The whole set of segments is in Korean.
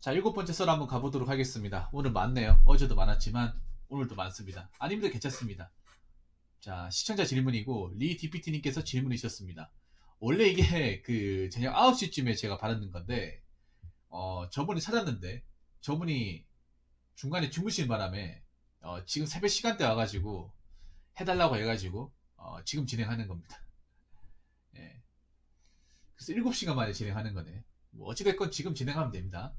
자, 일곱 번째 썰 한번 가보도록 하겠습니다. 오늘 많네요. 어제도 많았지만 오늘도 많습니다. 아님들 괜찮습니다. 자, 시청자 질문이고 리 DPT님께서 질문이셨습니다. 원래 이게 그 저녁 9시쯤에 제가 받았는 건데 저분이 찾았는데 저분이 중간에 주무신 바람에 지금 새벽 시간대 와가지고 해달라고 해가지고 지금 진행하는 겁니다. 예. 그래서 7시간 만에 진행하는 거네. 뭐 어찌됐건 지금 진행하면 됩니다.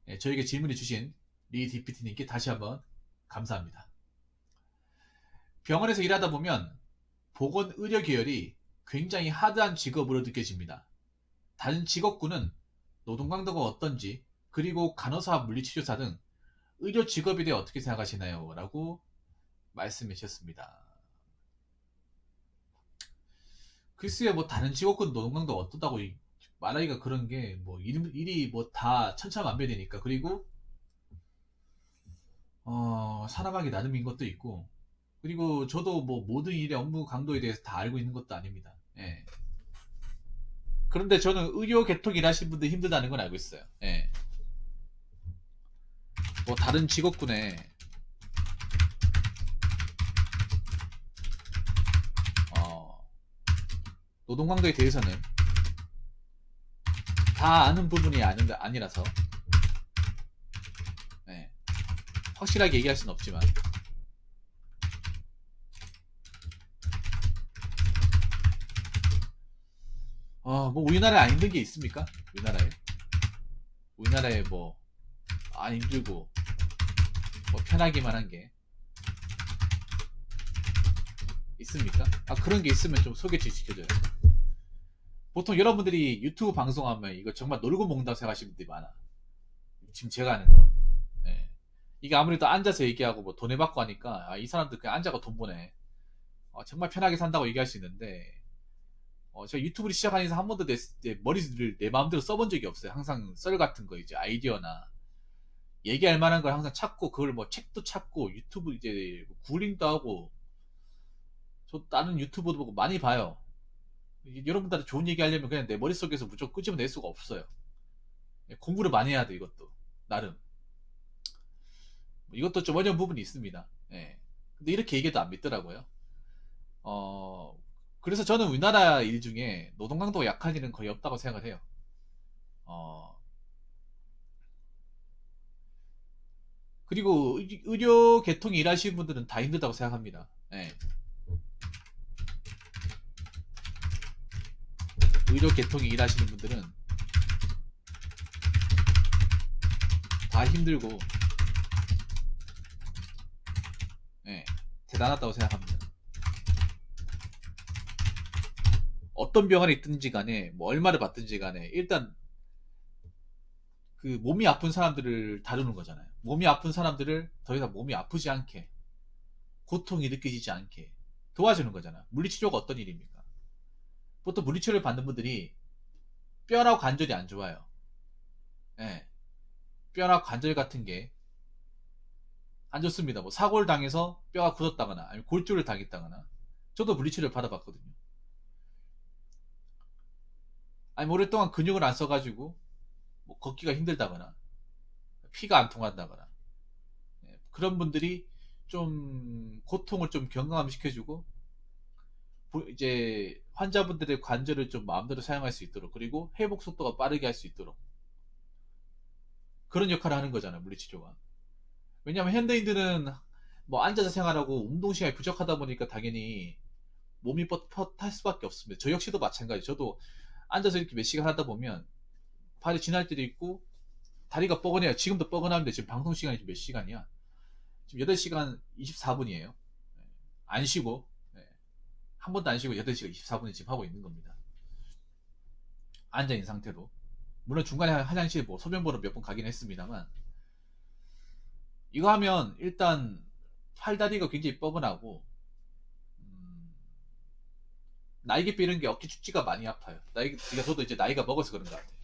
예, 저에게 질문해 주신 리 DPT님께 다시 한번 감사합니다. 병원에서 일하다 보면 보건의료 계열이 굉장히 하드한 직업으로 느껴집니다. 다른 직업군은 노동 강도가 어떤지, 그리고 간호사, 물리치료사 등 의료 직업에 대해 어떻게 생각하시나요? 라고 말씀해 주셨습니다. 글쎄요, 뭐 다른 직업군 노동 강도가 어떻다고 말하기가 그런 게 뭐 일이 뭐 다 천차만별이니까. 그리고 사람하기 나름인 것도 있고, 그리고 저도 뭐 모든 일의 업무 강도에 대해서 다 알고 있는 것도 아닙니다. 예. 그런데 저는 의료 계통 일하시는 분들 힘들다는 건 알고 있어요. 예. 뭐 다른 직업군에 어, 노동 강도에 대해서는 다 아는 부분이 아니라서 예. 확실하게 얘기할 수는 없지만 뭐 우리나라에 안 힘든 게 있습니까? 우리나라에 뭐 안 힘들고 뭐 편하기만 한 게 있습니까? 그런 게 있으면 좀 소개팅 시켜줘요. 보통 여러분들이 유튜브 방송하면 이거 정말 놀고 먹는다고 생각하시는 분들이 많아. 지금 제가 하는 거. 예. 이게 아무래도 앉아서 얘기하고 뭐 돈을 받고 하니까 이 사람들 그냥 앉아가 돈 보내. 정말 편하게 산다고 얘기할 수 있는데 제가 유튜브를 시작하면서 한 번도 내 머리를 내 마음대로 써본 적이 없어요. 항상 썰 같은 거 이제 아이디어나 얘기할 만한 걸 항상 찾고 그걸 뭐 책도 찾고 유튜브 이제 구글링도 하고 저 다른 유튜버도 보고 많이 봐요. 여러분들한테 좋은 얘기 하려면 그냥 내 머릿속에서 무조건 끄집어낼 수가 없어요. 공부를 많이 해야 돼 이것도 나름. 이것도 좀 어려운 부분이 있습니다. 예. 근데 이렇게 얘기해도 안 믿더라고요. 어, 그래서 저는 우리나라 일 중에 노동 강도가 약한 일은 거의 없다고 생각을 해요. 어, 그리고 의료 계통 일하시는 분들은 다 힘들다고 생각합니다. 예. 의료 계통에 일하시는 분들은 다 힘들고 예, 대단하다고 생각합니다. 어떤 병원에 있든지 간에 뭐 얼마를 받든지 간에 일단 그 몸이 아픈 사람들을 다루는 거잖아요. 몸이 아픈 사람들을 더 이상 몸이 아프지 않게 고통이 느껴지지 않게 도와주는 거잖아. 물리치료가 어떤 일입니까? 보통 물리치료를 받는 분들이 뼈나 관절이 안 좋아요. 예, 뼈나 관절 같은 게 안 좋습니다. 뭐 사고를 당해서 뼈가 굳었다거나 아니면 골절을 당했다거나 저도 물리치료를 받아봤거든요. 아니 오랫동안 근육을 안 써가지고 뭐 걷기가 힘들다거나 피가 안 통한다거나 그런 분들이 좀 고통을 좀 경감을 시켜주고 이제 환자분들의 관절을 좀 마음대로 사용할 수 있도록 그리고 회복 속도가 빠르게 할 수 있도록 그런 역할을 하는 거잖아요 물리치료가. 왜냐하면 현대인들은 뭐 앉아서 생활하고 운동 시간이 부족하다 보니까 당연히 몸이 뻣뻣할 수밖에 없습니다. 저 역시도 마찬가지. 저도 앉아서 이렇게 몇 시간 하다 보면 발이 지날 때도 있고 다리가 뻐근해요. 지금도 뻐근한데 지금 방송 시간이 몇 시간이야? 지금 8시간 24분이에요. 안 쉬고 한 번도 안 쉬고 8시간 24분을 지금 하고 있는 겁니다. 앉아있는 상태로. 물론 중간에 화장실 뭐 소변 보러 몇 번 가긴 했습니다만 이거 하면 일단 팔다리가 굉장히 뻐근하고 날개 삐는 게 어깨 축지가 많이 아파요. 저도 이제 나이가 먹어서 그런 것 같아요.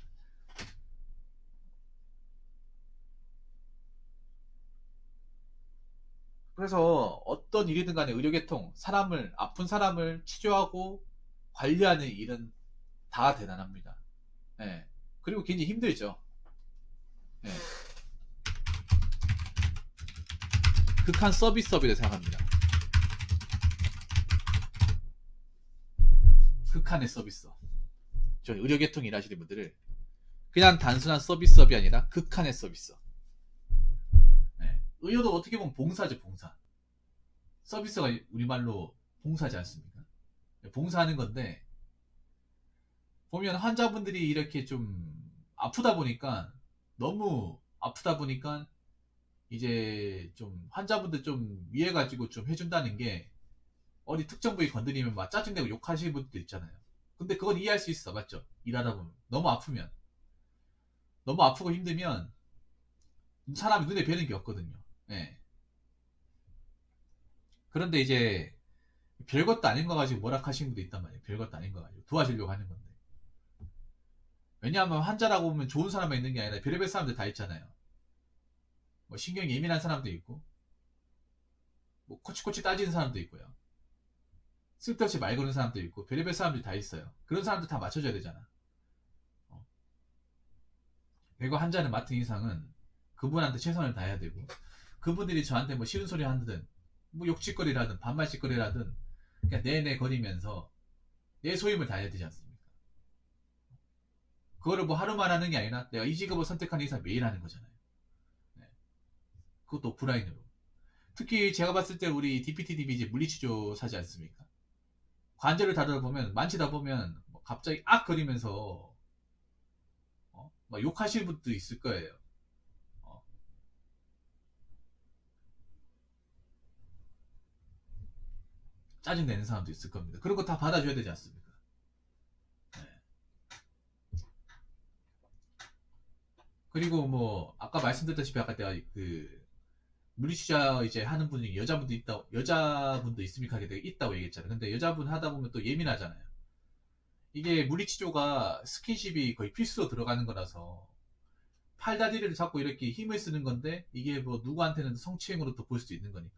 그래서 어떤 일이든 간에 의료계통 아픈 사람을 치료하고 관리하는 일은 다 대단합니다. 예. 그리고 굉장히 힘들죠. 예. 극한 서비스업이라고 생각합니다. 극한의 서비스업. 저 의료계통 일하시는 분들을 그냥 단순한 서비스업이 아니라 극한의 서비스업. 네. 의료도 어떻게 보면 봉사죠, 봉사. 서비스가 우리말로 봉사지 않습니까? 봉사하는 건데, 보면 환자분들이 이렇게 좀 아프다 보니까, 너무 아프다 보니까, 이제 좀 환자분들 좀 위해가지고 좀 해준다는 게, 어디 특정 부위 건드리면 막 짜증내고 욕하시는 분들도 있잖아요. 근데 그건 이해할 수 있어, 맞죠? 일하다 보면. 너무 아프면. 너무 아프고 힘들면, 사람이 눈에 뵈는 게 없거든요. 예. 그런데 이제 별것도 아닌 거 가지고 뭐락하시는 분도 있단 말이에요. 별것도 아닌 거 가지고 도와주려고 하는 건데. 왜냐하면 환자라고 보면 좋은 사람만 있는 게 아니라 별의별 사람들 다 있잖아요. 뭐 신경이 예민한 사람도 있고, 뭐 코치코치 따지는 사람도 있고요. 쓸데없이 말 거는 사람도 있고, 별의별 사람들이 다 있어요. 그런 사람들 다 맞춰줘야 되잖아. 그리고 환자는 맡은 이상은 그분한테 최선을 다해야 되고, 그분들이 저한테 뭐 싫은 소리 하든, 뭐 욕짓거리라든, 반말짓거리라든, 그냥 내내 거리면서 내 소임을 다해야 되지 않습니까? 그거를 뭐 하루만 하는 게 아니라 내가 이 직업을 선택한 이상 매일 하는 거잖아요. 네. 그것도 오프라인으로. 특히 제가 봤을 때 우리 DPT님이 이제 물리치료사지 않습니까? 관절을 다루다 보면, 만지다 보면 뭐 갑자기 악 거리면서 막 욕하시는 분도 있을 거예요. 어, 짜증내는 사람도 있을 겁니다. 그런 거 다 받아줘야 되지 않습니까? 네. 그리고 뭐 아까 말씀드렸다시피 아까 내가 그 물리치료 이제 하는 분이 여자분도 있다, 여자분도 있습니까? 하게 되게 있다고 얘기했잖아요. 근데 여자분 하다 보면 또 예민하잖아요. 이게 물리치료가 스킨십이 거의 필수로 들어가는 거라서 팔다리를 잡고 이렇게 힘을 쓰는 건데 이게 뭐 누구한테는 성추행으로 또 볼 수도 있는 거니까.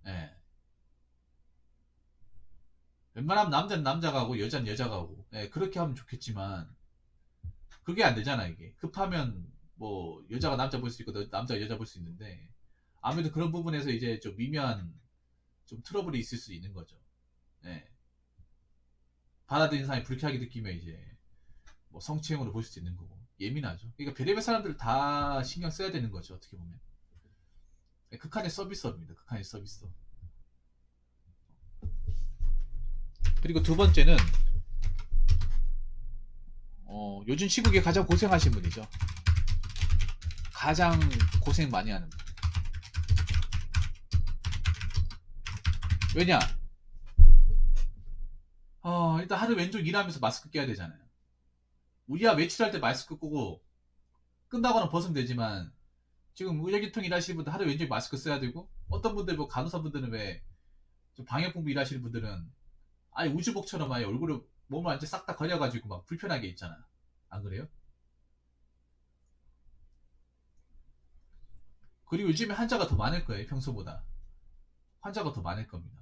예. 웬만하면 남자는 남자가 하고 여자는 여자가 하고 예, 그렇게 하면 좋겠지만 그게 안 되잖아 이게. 급하면 뭐 여자가 남자 볼 수 있고 남자가 여자 볼 수 있는데 아무래도 그런 부분에서 이제 좀 미묘한 좀 트러블이 있을 수 있는 거죠. 예. 받아들이는 사람이 불쾌하게 느끼면 이제 뭐 성추행으로 볼 수도 있는 거고 예민하죠. 그러니까 별의별 사람들을 다 신경 써야 되는 거죠 어떻게 보면. 예, 극한의 서비스업입니다. 극한의 서비스업. 그리고 두 번째는 요즘 시국에 가장 고생하신 분이죠. 가장 고생 많이 하는 분. 왜냐? 일단 하루 왼쪽 일하면서 마스크 껴야 되잖아요. 우리야 외출할 때 마스크 끄고 끈다거나 벗으면 되지만 지금 의료계통 일하시는 분들 하루 왼쪽 마스크 써야 되고 어떤 분들 뭐 간호사분들은 왜 방역공부 일하시는 분들은 아예 우주복처럼 아예 얼굴을 몸을 완전 싹 다 가려가지고 막 불편하게 있잖아. 안 그래요? 그리고 요즘에 환자가 더 많을 거예요 평소보다. 환자가 더 많을 겁니다.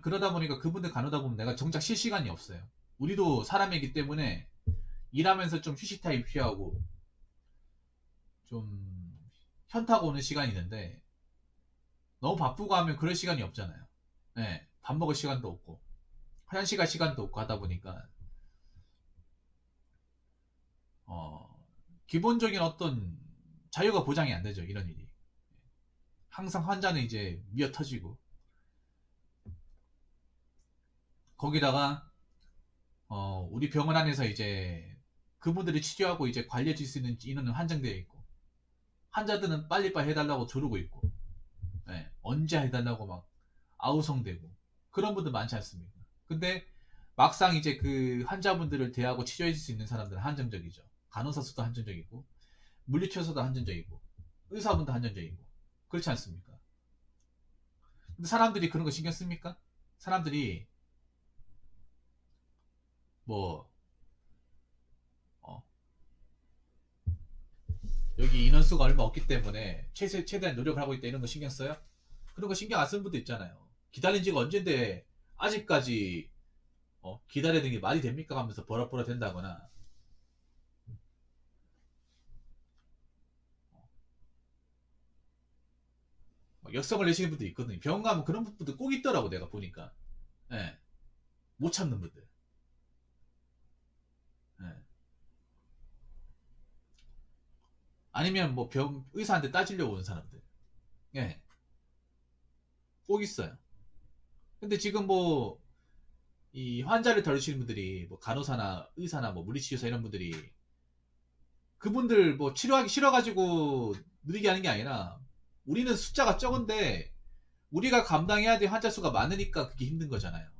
그러다 보니까 그분들 가누다 보면 내가 정작 쉴 시간이 없어요. 우리도 사람이기 때문에 일하면서 좀 휴식 타임 필요하고 좀 현타가 오는 시간이 있는데 너무 바쁘고 하면 그럴 시간이 없잖아요. 네, 밥 먹을 시간도 없고 화장실 갈 시간도 없고 하다 보니까 기본적인 어떤 자유가 보장이 안 되죠 이런 일이. 항상 환자는 이제 미어 터지고 거기다가 우리 병원 안에서 이제 그분들이 치료하고 이제 관리해 줄 수 있는 인원은 한정되어 있고 환자들은 빨리빨리 해달라고 조르고 있고 네, 언제 해달라고 막 아우성되고 그런 분들 많지 않습니까? 근데 막상 이제 그 환자분들을 대하고 치료해 줄 수 있는 사람들은 한정적이죠. 간호사 수도 한정적이고 물리치료사도 한정적이고 의사분도 한정적이고 그렇지 않습니까? 근데 사람들이 그런 거 신경 씁니까? 사람들이 뭐 어, 여기 인원수가 얼마 없기 때문에 최대한 노력을 하고 있다 이런 거 신경 써요? 그런 거 신경 안 쓰는 분도 있잖아요. 기다린 지가 언젠데 아직까지 기다리는 게 말이 됩니까? 하면서 버럭버럭 된다거나 역성을 내시는 분들 있거든요. 병원 가면 그런 분들 꼭 있더라고, 내가 보니까. 예. 못 참는 분들. 예. 아니면 뭐 의사한테 따지려고 오는 사람들. 예. 꼭 있어요. 근데 지금 뭐, 이 환자를 다루시는 분들이, 뭐 간호사나 의사나 뭐 물리치료사 이런 분들이, 그분들 뭐 치료하기 싫어가지고 느리게 하는 게 아니라, 우리는 숫자가 적은데, 우리가 감당해야 될 환자 수가 많으니까 그게 힘든 거잖아요.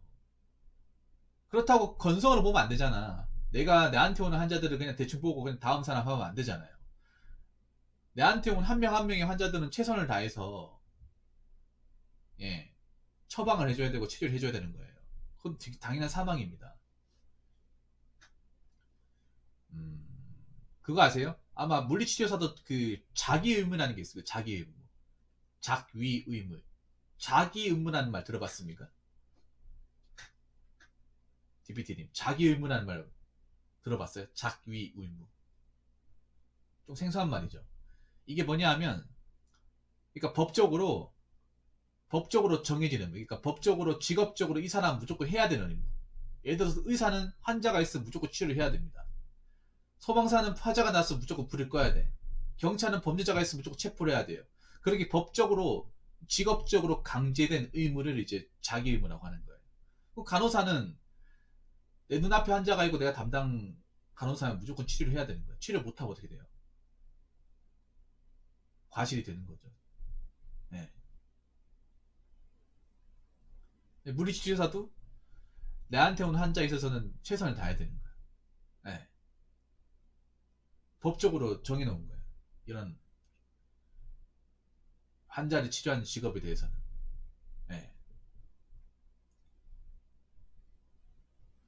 그렇다고 건성으로 보면 안 되잖아. 내가 내한테 오는 환자들을 그냥 대충 보고 그냥 다음 사람 하면 안 되잖아요. 내한테 온 한 명 한 명의 환자들은 최선을 다해서 예, 처방을 해줘야 되고 치료를 해줘야 되는 거예요. 그건 당연한 사망입니다. 음, 그거 아세요? 아마 물리치료사도 그 자기 의무라는 게 있어요. 자기 의무. 작위 의무. 자기 의무라는 말 들어봤습니까? DPT님. 자기 의무라는 말 들어봤어요? 작위 의무. 좀 생소한 말이죠. 이게 뭐냐 하면, 그러니까 법적으로 정해지는, 그러니까 법적으로, 직업적으로 이 사람은 무조건 해야 되는 의무. 예를 들어서 의사는 환자가 있으면 무조건 치료를 해야 됩니다. 소방사는 화재가 나서 무조건 불을 꺼야 돼. 경찰은 범죄자가 있으면 무조건 체포를 해야 돼요. 그렇게 법적으로, 직업적으로 강제된 의무를 이제 자기 의무라고 하는 거예요. 간호사는 내 눈앞에 환자가 있고 내가 담당 간호사면 무조건 치료를 해야 되는 거예요. 치료 못하고 어떻게 돼요? 과실이 되는 거죠. 네. 물리치료사도 내한테 온 환자에 있어서는 최선을 다해야 되는 거예요. 네. 법적으로 정해놓은 거예요. 이런 환자를 치료하는 직업에 대해서는. 네.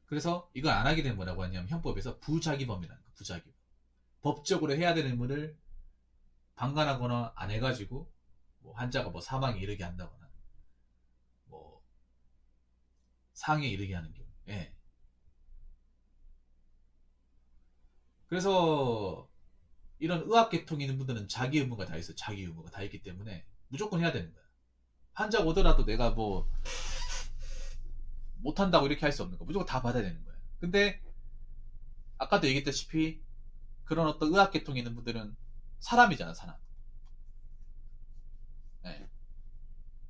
그래서 이걸 안 하게 되면 뭐라고 하냐면 형법에서 부작위범이라는 거. 부작위범. 법적으로 해야 되는 의무를 방관하거나 안 해가지고 뭐 환자가 뭐 사망에 이르게 한다거나 뭐 상해에 이르게 하는 경우. 예. 그래서 이런 의학계통에 있는 분들은 자기 의무가 다 있어요. 자기 의무가 다 있기 때문에 무조건 해야 되는 거야. 환자가 오더라도 내가 뭐 못한다고 이렇게 할 수 없는 거. 무조건 다 받아야 되는 거야. 근데 아까도 얘기했다시피 그런 어떤 의학계통에 있는 분들은 사람이잖아, 사람. 네.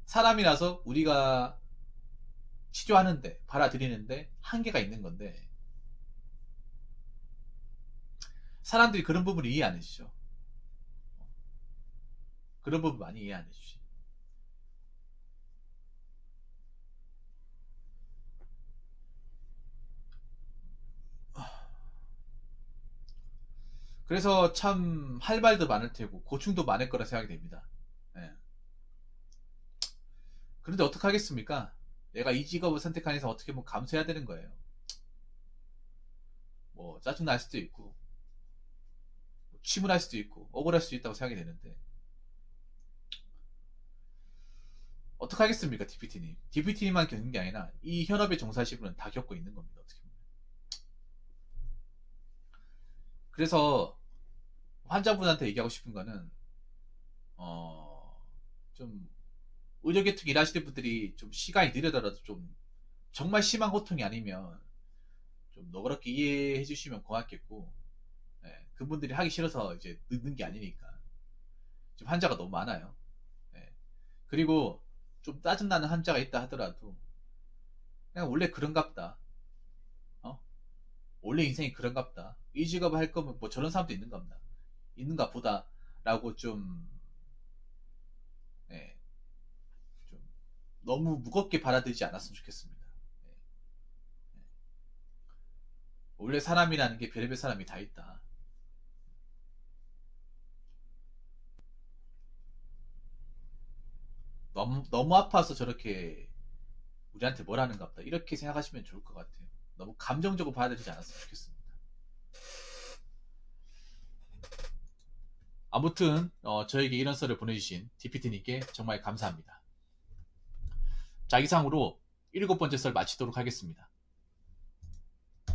사람이라서 우리가 치료하는데, 받아들이는데 한계가 있는 건데, 사람들이 그런 부분을 이해 안 해주죠. 그런 부분 많이 이해 안 해주지. 그래서 참 할 말도 많을 테고 고충도 많을 거라 생각이 됩니다. 예. 그런데 어떡하겠습니까? 내가 이 직업을 선택한 이상 어떻게 뭐 감수해야 되는 거예요. 뭐 짜증 날 수도 있고 뭐 침울할 수도 있고 억울할 수도 있다고 생각이 되는데 어떡하겠습니까, DPT님? DPT님만 겪는 게 아니라 이 현업에 종사하시는 분은 다 겪고 있는 겁니다. 어떻게 보면. 그래서 환자분한테 얘기하고 싶은 거는 좀 의료계통 일하시는 분들이 좀 시간이 느려더라도 좀 정말 심한 고통이 아니면 좀 너그럽게 이해해 주시면 고맙겠고, 예, 그분들이 하기 싫어서 이제 늦는 게 아니니까. 지금 환자가 너무 많아요. 예. 그리고 좀 짜증나는 환자가 있다 하더라도 그냥 원래 그런갑다. 어? 원래 인생이 그런갑다. 이 직업을 할 거면 뭐 저런 사람도 있는가 보다 라고 좀, 예, 좀 너무 무겁게 받아들이지 않았으면 좋겠습니다. 예. 예. 원래 사람이라는 게 별의별 사람이 다 있다. 너무 아파서 저렇게 우리한테 뭘 하는가 보다. 이렇게 생각하시면 좋을 것 같아요. 너무 감정적으로 받아들이지 않았으면 좋겠습니다. 아무튼 저에게 이런 썰을 보내주신 DPT님께 정말 감사합니다. 자, 이상으로 7번째 썰 마치도록 하겠습니다.